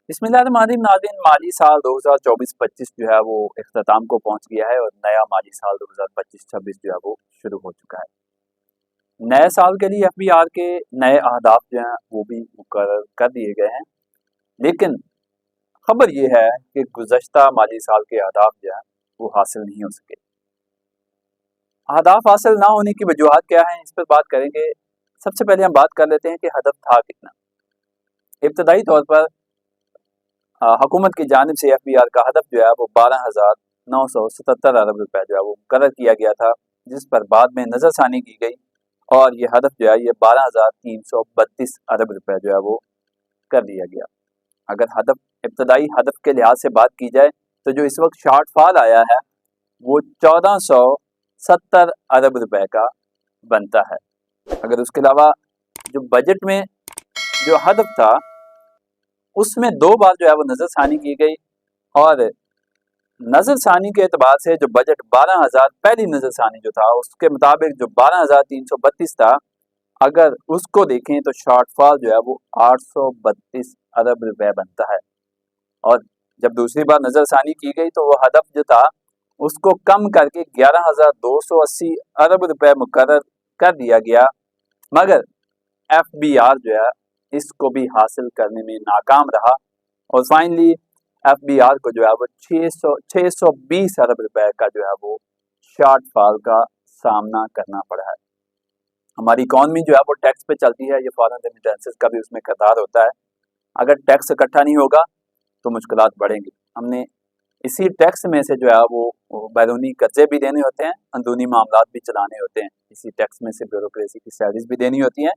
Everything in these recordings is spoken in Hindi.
बिस्मिल्लाहिर्रहमानिर्रहीम नाज़रीन, माली साल 2024-25 जो है वो इख्तिताम को पहुंच गया है और नया माली साल 2025-26 जो है वो शुरू हो चुका है। नए साल के लिए एफबीआर के नए अहदाफ जो हैं वो भी मुकर्रर कर दिए गए हैं, लेकिन खबर ये है कि गुज़श्ता माली साल के अहदाफ जो हैं वो हासिल नहीं हो सके। अहदाफ हासिल ना होने की वजूहत क्या है, इस पर बात करेंगे। सबसे पहले हम बात कर लेते हैं कि हदफ था कितना। इब्तदाई तौर पर हुकूमत की जानिब से एफबीआर का हदफ जो है वो 12,977 अरब रुपए जो है वो मुकर्रर किया गया था, जिस पर बाद में नज़रसानी की गई और ये हदफ जो है ये 12,332 अरब रुपए जो है वो कर दिया गया। अगर हदफ इब्तदाई हदफ के लिहाज से बात की जाए तो जो इस वक्त शॉर्टफॉल आया है वो 1470 अरब रुपए का बनता है। अगर उसके अलावा जो बजट में जो हदफ था उसमें 2 बार जो है वो नज़रसानी की गई और नज़रसानी के एतबार से जो बजट 12,000 पहली नज़रसानी जो था उसके मुताबिक जो 12,332 था, अगर उसको देखें तो शॉर्टफॉल जो है वो 832 अरब रुपए बनता है। और जब दूसरी बार नज़रसानी की गई तो वो हदफ जो था उसको कम करके 11,280 अरब रुपए मुकर्रर कर दिया गया, मगर एफबीआर जो है इसको भी हासिल करने में नाकाम रहा और फाइनली एफबीआर को जो है वो 620 अरब रुपए का जो है वो शॉर्टफॉल का सामना करना पड़ा है। हमारी इकॉनमी जो है वो टैक्स पे चलती है, ये फॉरेन रेमिटेंसेस का भी उसमें किरदार होता है। अगर टैक्स इकट्ठा नहीं होगा तो मुश्किलात बढ़ेंगी। हमने इसी टैक्स में से जो है वो बैरूनी कर्जे भी देने होते हैं, अंदरूनी मामलात भी चलाने होते हैं, इसी टैक्स में से ब्यूरोक्रेसी की सैलरीज भी देनी होती हैं,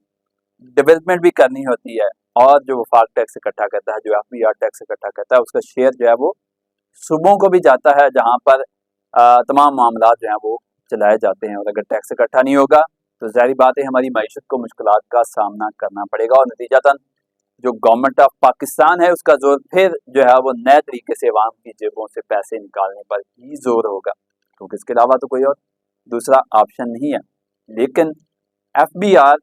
डेवलपमेंट भी करनी होती है और जो वफाक टैक्स इकट्ठा करता है, जो एफबीआर टैक्स इकट्ठा करता है, उसका शेयर जो है वो सूबों को भी जाता है जहां पर तमाम मामला जो हैं वो चलाए जाते हैं। और अगर टैक्स इकट्ठा नहीं होगा तो ज़ाहिर बात है हमारी मईशत को मुश्किलात का सामना करना पड़ेगा और नतीजतन जो गवर्नमेंट ऑफ पाकिस्तान है उसका जोर फिर जो है वो नए तरीके से अवाम की जेबों से पैसे निकालने पर ही जोर होगा, क्योंकि इसके अलावा तो कोई और दूसरा ऑप्शन नहीं है। लेकिन एफबीआर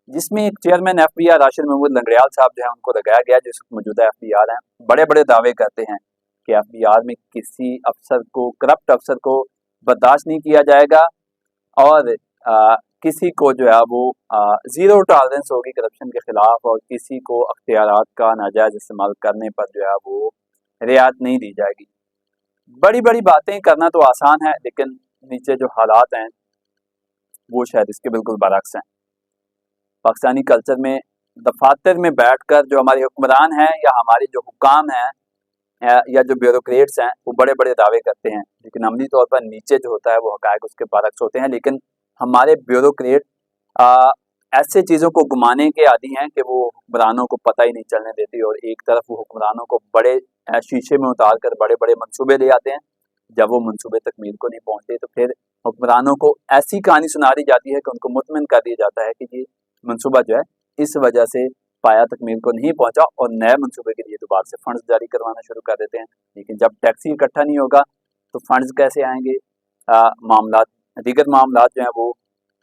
जिसमें एक चेयरमैन एफबीआर राशिद महमूद लंगड़ियाल साहब जो है उनको लगाया गया, जो मौजूदा एफबीआर हैं, बड़े बड़े दावे करते हैं कि एफबीआर में किसी अफसर को, करप्ट अफसर को बर्दाश्त नहीं किया जाएगा और किसी को जो है वो ज़ीरो टॉलरेंस होगी करप्शन के खिलाफ और किसी को अख्तियारात का नाजायज़ इस्तेमाल करने पर जो है वो रियायत नहीं दी जाएगी। बड़ी बड़ी बातें करना तो आसान है, लेकिन नीचे जो हालात हैं वो शायद इसके बिल्कुल बरअक्स हैं। पाकिस्तानी कल्चर में दफातर में बैठकर जो हमारे हुक्मरान हैं या हमारे जो हुक्काम हैं या जो ब्यूरोक्रेट्स हैं वो बड़े बड़े दावे करते हैं, लेकिन अमली तौर पर नीचे जो होता है वो हकायक उसके बरअक्स होते हैं। लेकिन हमारे ब्यूरोक्रेट ऐसे चीज़ों को घुमाने के आदी हैं कि वो हुक्मरानों को पता ही नहीं चलने देती और एक तरफ वो हुक्मरानों को बड़े शीशे में उतार कर बड़े बड़े मनसूबे ले आते हैं। जब वो मनसूबे तकमील को नहीं पहुँचते तो फिर हुक्मरानों को ऐसी कहानी सुना दी जाती है कि उनको मुतमिन कर दिया जाता है कि ये मनसूबा जो है इस वजह से पाया तकमील को नहीं पहुंचा और नए मनसूबे के लिए दोबारा से फंड्स जारी करवाना शुरू कर देते हैं। लेकिन जब टैक्स ही इकट्ठा नहीं होगा तो फंड्स कैसे आएंगे, मामला दीगर मामला जो हैं वो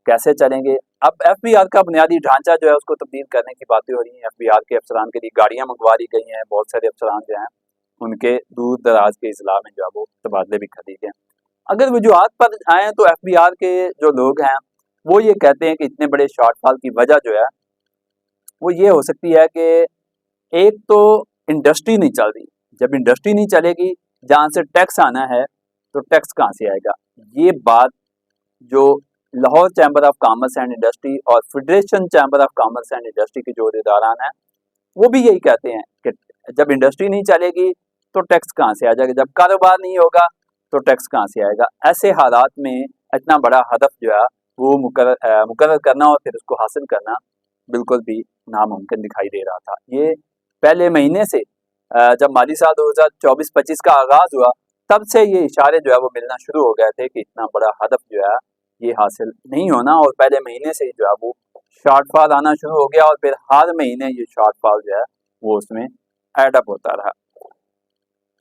कैसे चलेंगे। अब एफबीआर का बुनियादी ढांचा जो है उसको तब्दील करने की बातें हो रही हैं। एफबीआर के अफसरान के लिए गाड़ियां मंगवा दी गई हैं, बहुत सारे अफसरान जो हैं उनके दूर दराज के इजला में जो है वो तबादले भी कर दिए गए। अगर वजूहत पर आए तो एफबीआर के जो लोग हैं वो ये कहते हैं कि इतने बड़े शॉर्टफॉल की वजह जो है वो ये हो सकती है कि एक तो इंडस्ट्री नहीं चल रही। जब इंडस्ट्री नहीं चलेगी, जहाँ से टैक्स आना है, तो टैक्स कहाँ से आएगा। ये बात जो Lahore Chamber of commerce and Industry और Federation Chamber of commerce and Industry के जो इदारान हैं वो भी यही कहते हैं कि जब इंडस्ट्री नहीं चलेगी तो टैक्स कहाँ से आ जाएगा, जब कारोबार नहीं होगा तो टैक्स कहाँ से आएगा। ऐसे हालात में इतना बड़ा हदफ जो है वो मुकर्रर करना और फिर उसको हासिल करना बिल्कुल भी नामुमकिन दिखाई दे रहा था। ये पहले महीने से जब माली साल 2024-25 का आगाज हुआ तब से ये इशारे जो है वो मिलना शुरू हो गए थे कि इतना बड़ा हदफ जो है ये हासिल नहीं होना और पहले महीने से ही जो है वो शॉर्टफॉल आना शुरू हो गया और फिर हर महीने ये शॉर्टफॉल जो है वो उसमें एडअप होता रहा।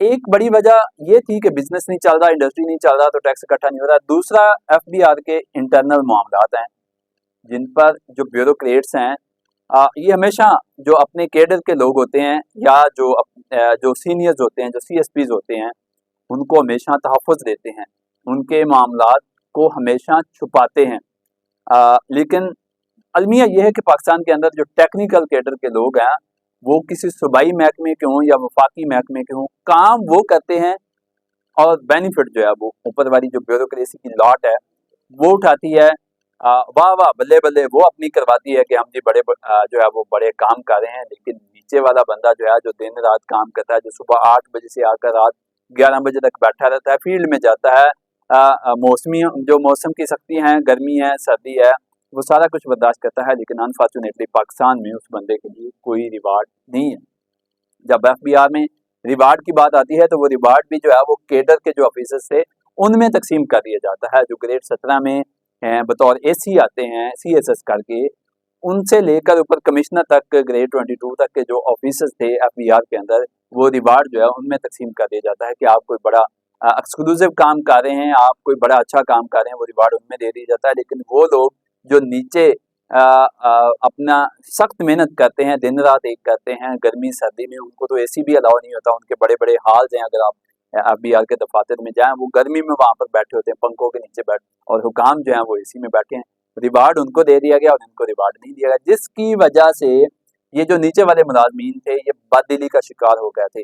एक बड़ी वजह ये थी कि बिजनेस नहीं चल रहा, इंडस्ट्री नहीं चल रहा तो टैक्स इकट्ठा नहीं हो रहा। दूसरा एफबीआर के इंटरनल मामलात हैं जिन पर जो ब्यूरोक्रेट्स हैं ये हमेशा जो अपने केडर के लोग होते हैं या जो जो सीनियर्स होते हैं, जो CSPs होते हैं, उनको हमेशा तहफ़्फ़ुज़ देते हैं, उनके मामलात को हमेशा छुपाते हैं। लेकिन अलमिया ये है कि पाकिस्तान के अंदर जो टेक्निकल कैडर के लोग हैं, वो किसी सूबाई महकमे के हों या वफाकी महकमे के हों, काम वो करते हैं और बेनिफिट जो है वो ऊपर वाली जो ब्यूरोक्रेसी की लॉट है वो उठाती है। वाह वाह बल्ले बल्ले वो अपनी करवाती है कि हम जी जो है वो बड़े काम कर रहे हैं, लेकिन नीचे वाला बंदा जो है, जो दिन रात काम करता है, जो सुबह 8 बजे से आकर रात 11 बजे तक बैठा रहता है, फील्ड में जाता है, मौसमी जो मौसम की सख्ती हैं, गर्मी है, सर्दी है, वो सारा कुछ बर्दाश्त करता है, लेकिन अनफॉर्चुनेटली पाकिस्तान में उस बंदे के लिए कोई रिवार्ड नहीं है। जब FBR में रिवार्ड की बात आती है तो वो रिवार्ड भी जो है वो केडर के जो ऑफिसर्स थे उनमें तकसीम कर दिया जाता है। जो ग्रेड 17 में बतौर AC आते हैं CSS करके, उनसे लेकर ऊपर कमिश्नर तक, ग्रेड 22 तक के जो ऑफिसर्स थे FBR के अंदर, वो रिवार्ड जो है उनमें तकसीम कर दिया जाता है कि आप कोई बड़ा एक्सक्लूसिव काम कर रहे हैं, आप कोई बड़ा अच्छा काम कर रहे हैं, वो रिवार्ड उनमें दे दिया जाता है। लेकिन वो लोग जो नीचे अपना सख्त मेहनत करते हैं, दिन रात एक करते हैं, गर्मी सर्दी में, उनको तो AC भी अलाउ नहीं होता। उनके बड़े बड़े हाल्स हैं, अगर आप FBR के दफातर में जाएं, वो गर्मी में वहां पर बैठे होते हैं, पंखों के नीचे बैठ, और हुकाम जो है वो AC में बैठे हैं। रिवार्ड उनको दे दिया गया और इनको रिवार्ड नहीं दिया गया, जिसकी वजह से ये जो नीचे वाले मुलाजमीन थे ये बददिली का शिकार हो गए थे।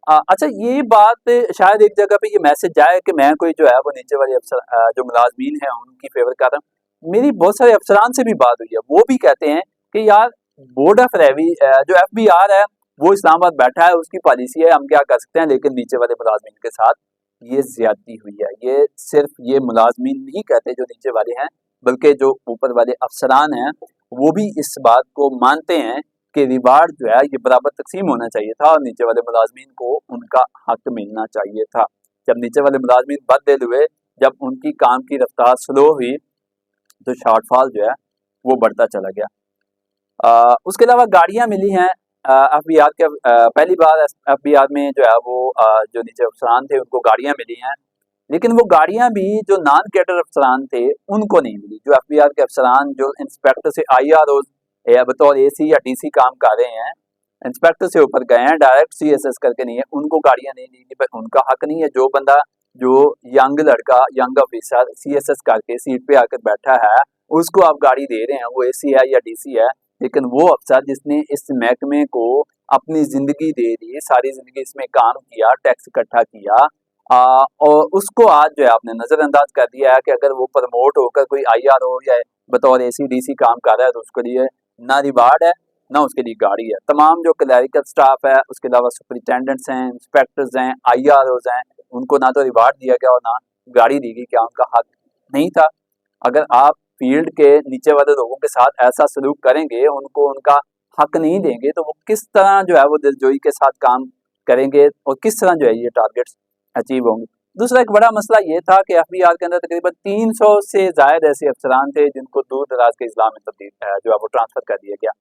अच्छा, ये बात शायद एक जगह पे ये मैसेज जाए कि मैं कोई जो है वो नीचे वाले अफसर जो मुलाजमीन हैं उनकी फेवर कर रहा हूँ। मेरी बहुत सारे अफसरान से भी बात हुई है, वो भी कहते हैं कि यार बोर्ड ऑफ रेवी जो FBR है वो इस्लामाबाद बैठा है, उसकी पॉलिसी है, हम क्या कर सकते हैं, लेकिन नीचे वाले मुलाजमीन के साथ ये ज्यादती हुई है। ये सिर्फ ये मुलाजमीन नहीं कहते जो नीचे वाले हैं, बल्कि जो ऊपर वाले अफसरान हैं वो भी इस बात को मानते हैं कि रिवार्ड जो है ये बराबर तकसीम होना चाहिए था और नीचे वाले मुलाजमीन को उनका हक मिलना चाहिए था। जब नीचे वाले मुलाजमीन बददिल हुए, जब उनकी काम की रफ्तार स्लो हुई, तो शॉर्टफॉल जो है वो बढ़ता चला गया। उसके अलावा गाड़ियां मिली हैं FBR के, पहली बार FBR में जो है वो जो नीचे अफसरान थे उनको गाड़ियां मिली हैं, लेकिन वो गाड़ियां भी जो नॉन कैडर अफसरान थे उनको नहीं मिली। जो FBR के अफसरान जो इंस्पेक्टर से IRO या बतौर AC या DC काम कर रहे हैं, इंस्पेक्टर से ऊपर गए हैं, डायरेक्ट CSS करके नहीं है, उनको गाड़ियां नहीं दी, उनका हक नहीं है। जो बंदा, जो यंग लड़का, यंग ऑफिसर CSS करके सीट पे आकर बैठा है, उसको आप गाड़ी दे रहे हैं, वो AC है या DC है, लेकिन वो अफसर जिसने इस महकमे को अपनी जिंदगी दे दी, सारी जिंदगी इसमें काम किया, टैक्स इकट्ठा किया, और उसको आज जो है आपने नजरअंदाज कर दिया है कि अगर वो प्रमोट होकर कोई IRO या बतौर AC DC काम कर रहा है तो उसके लिए ना रिवार्ड है, ना उसके लिए गाड़ी है। तमाम जो क्लैरिकल स्टाफ है, उसके अलावा सुपरिटेंडेंट्स हैं, इंस्पेक्टर्स हैं, IROs हैं, उनको ना तो रिवार्ड दिया गया और ना गाड़ी दी गई। क्या उनका हक नहीं था? अगर आप फील्ड के नीचे वाले लोगों के साथ ऐसा सलूक करेंगे, उनको उनका हक नहीं देंगे, तो वो किस तरह जो है वो दिलजोई के साथ काम करेंगे और किस तरह जो है ये टारगेट्स अचीव होंगे। दूसरा एक बड़ा मसला ये था कि FBR के अंदर तकरीबन 300 से ज्यादा ऐसे अफसरान थे जिनको दूर दराज के इस्लाम में तब्दील जो है वो ट्रांसफर कर दिया गया।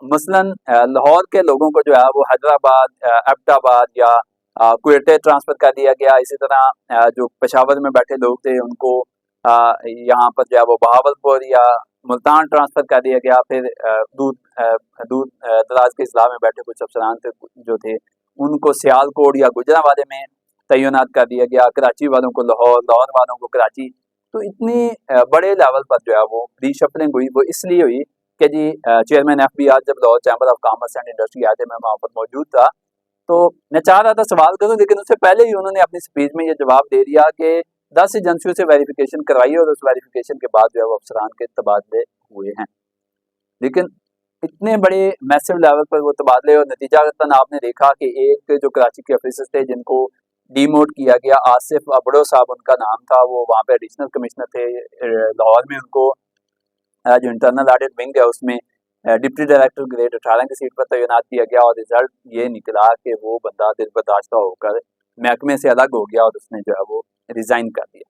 मसलन लाहौर के लोगों को जो है वो हैदराबाद, एबटाबाद या क्वेटा ट्रांसफर कर दिया गया। इसी तरह जो पेशावर में बैठे लोग थे उनको यहाँ पर जो है वो बहावलपुर या मुल्तान ट्रांसफर कर दिया गया। फिर दूर दराज के इस्लाम में बैठे कुछ अफसरान थे जो थे, उनको सियालकोट या गुजरांवाले में तैनात कर दिया गया। कराची वालों को लाहौर, लाहौर वालों को कराची। तो इतनी बड़े लेवल पर जो है वो रीशफलिंग हुई। वो इसलिए हुई कि जी चेयरमैन FBR जब Lahore Chamber of commerce and industry आए थे, मैं वहाँ पर मौजूद था, तो मैं चाह रहा था सवाल करूं, लेकिन उससे पहले ही उन्होंने अपनी स्पीच में ये जवाब दे दिया कि 10 एजेंसियों से वेरिफिकेशन करवाई और उस वेरिफिकेशन के बाद जो है वो अफसरान के तबादले हुए हैं। लेकिन इतने बड़े मैसिव लेवल पर वो तबादले, और नतीजातन आपने देखा कि एक जो कराची के ऑफिसर्स थे जिनको डीमोट किया गया, आसिफ अबड़ो साहब उनका नाम था, वो वहाँ पे एडिशनल कमिश्नर थे। लाहौर में उनको जो इंटरनल ऑडिट विंग है उसमें डिप्टी डायरेक्टर ग्रेड 18 की सीट पर तैनात किया गया, और रिजल्ट ये निकला कि वो बंदा दिल बर्दाश्त होकर महकमे से अलग हो गया और उसने जो है वो रिजाइन कर दिया।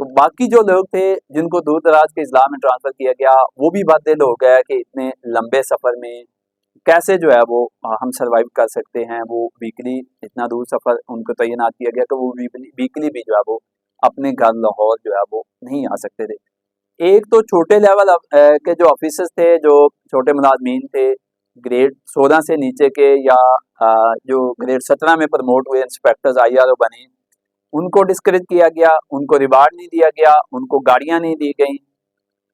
तो बाकी जो लोग थे जिनको दूर दराज के इस्लाम में ट्रांसफर किया गया, वो भी बात हो गया कि इतने लंबे सफर में कैसे जो है वो हम सरवाइव कर सकते हैं। वो वीकली इतना दूर सफर उनको तैनात किया गया कि वो वीकली भी जो है वो अपने घर लाहौर जो है वो नहीं आ सकते थे। एक तो छोटे लेवल के जो ऑफिसर्स थे, जो छोटे मुलाजमीन थे, ग्रेड 16 से नीचे के या जो ग्रेड 17 में प्रमोट हुए इंस्पेक्टर्स IRO बने, उनको डिस्करेज किया गया, उनको रिवार्ड नहीं दिया गया, उनको गाड़ियां नहीं दी गई।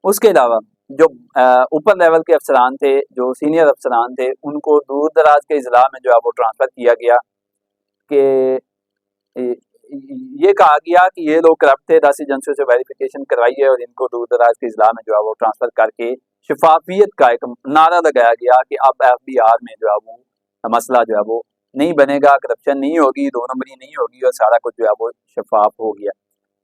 उसके अलावा जो ऊपर लेवल के अफसरान थे, जो सीनियर अफसरान थे, उनको दूर दराज के अजला में जो है वो ट्रांसफ़र किया गया कि ये कहा गया कि ये लोग करप्ट थे, 10 एजेंसियों से वेरिफिकेशन करवाइए और इनको दूर दराज के अजला में जो है वो ट्रांसफ़र करके शफाफियत का एक नारा लगाया गया कि अब FBR में जो है वो मसला जो है वो नहीं बनेगा, करप्शन नहीं होगी, 2 नंबरी नहीं होगी और सारा कुछ जो है वो शफाफ हो गया।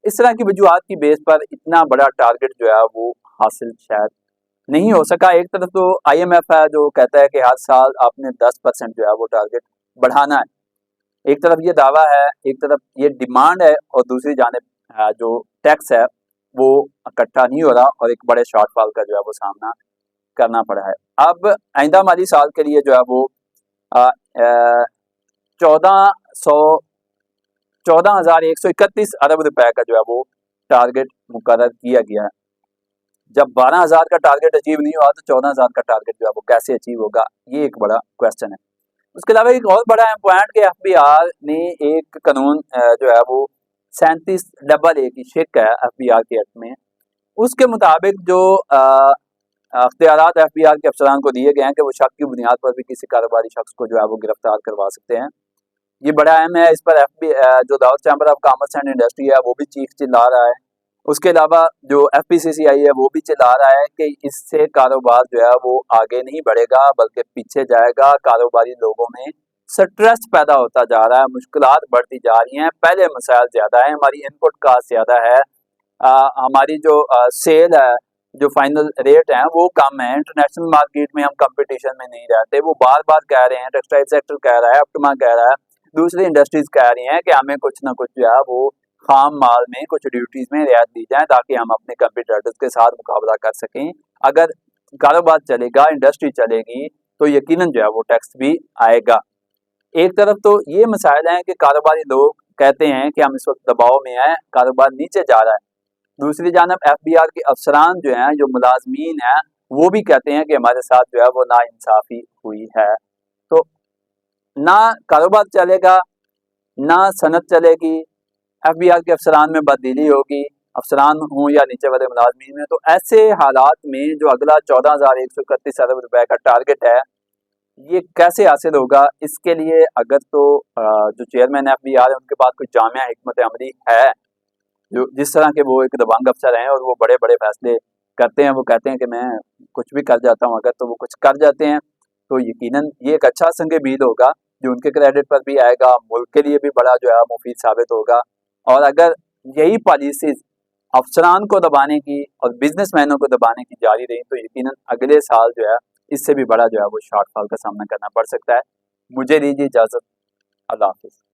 इस तरह की वजूहत की बेस पर इतना बड़ा टारगेट जो है वो हासिल शायद नहीं हो सका। एक तरफ तो IMF है जो कहता है कि हर साल आपने 10% जो है वो टारगेट बढ़ाना है। एक तरफ ये दावा है, एक तरफ ये डिमांड है और दूसरी जानिब जो टैक्स है वो इकट्ठा नहीं हो रहा और एक बड़े शॉर्टफॉल का जो है वो सामना करना पड़ा है। अब आइंदा माली साल के लिए जो है वो 14,131 अरब रुपए का जो है वो टारगेट मुकर्रर किया गया है। जब 12,000 का टारगेट अचीव नहीं हुआ तो 14,000 का टारगेट जो है वो कैसे अचीव होगा, ये एक बड़ा क्वेश्चन है। उसके अलावा एक और बड़ा पॉइंट कि FBR ने एक कानून जो है वो 37AA की शिक है FBR के एक्ट में, उसके मुताबिक जो अख्तियारात FBR के अफसरान को दिए गए हैं कि वो शक की बुनियाद पर भी किसी कारोबारी शख्स को जो है वो गिरफ्तार करवा सकते हैं। ये बड़ा अहम है। इस पर जो Dawood chamber of commerce and industry है वो भी चीख चिल्ला रहा है। उसके अलावा जो FPCCI है वो भी चिल्ला रहा है कि इससे कारोबार जो है वो आगे नहीं बढ़ेगा बल्कि पीछे जाएगा। कारोबारी लोगों में स्ट्रेस पैदा होता जा रहा है, मुश्किलात बढ़ती जा रही हैं, पहले मसाइल ज़्यादा है, हमारी इनपुट कास्ट ज़्यादा है, हमारी जो सेल है, जो फाइनल रेट है वो कम है, इंटरनेशनल मार्केट में हम कंपटीशन में नहीं रहते। वो बार बार कह रहे हैं, टेक्सटाइल सेक्टर कह रहा है, अपटमा कह रहा है, दूसरी इंडस्ट्रीज कह रही हैं कि हमें कुछ ना कुछ जो है वो खाम माल में कुछ ड्यूटीज में रियायत दी जाए ताकि हम अपने कंपटीटर्स के साथ मुकाबला कर सकें। अगर कारोबार चलेगा, इंडस्ट्री चलेगी तो यकीनन जो है वो टैक्स भी आएगा। एक तरफ तो ये मसाइल हैं कि कारोबारी लोग कहते हैं कि हम इस वक्त दबाव में हैं, कारोबार नीचे जा रहा है। दूसरी जानब FBR के अफसरान जो हैं, जो मुलाजमीन हैं, वो भी कहते हैं कि हमारे साथ जो है वो नाइंसाफ़ी हुई है। तो ना कारोबार चलेगा, ना सनत चलेगी, FBR के अफसरान में बदली होगी, अफसरान हों या नीचे वाले मुलाजमीन में। तो ऐसे हालात में जो अगला 14,131 अरब रुपए का टारगेट है, ये कैसे हासिल होगा? इसके लिए अगर तो जो चेयरमैन FBR है उनके पास कोई जामिया हिकमत अमली है, जो जिस तरह के वो एक दबंग अफसर हैं और वो बड़े बड़े फैसले करते हैं, वो कहते हैं कि मैं कुछ भी कर जाता हूँ, अगर तो वो कुछ कर जाते हैं तो यकीनन ये एक अच्छा संग बीद होगा जो उनके क्रेडिट पर भी आएगा, मुल्क के लिए भी बड़ा जो है मुफीद साबित होगा। और अगर यही पॉलिसीज अफसरान को दबाने की और बिजनेसमैनों को दबाने की जारी रही तो यकीनन अगले साल जो है इससे भी बड़ा जो है वो शॉर्टफॉल का सामना करना पड़ सकता है। मुझे दीजिए इजाज़त। अल्लाह हाफिज़।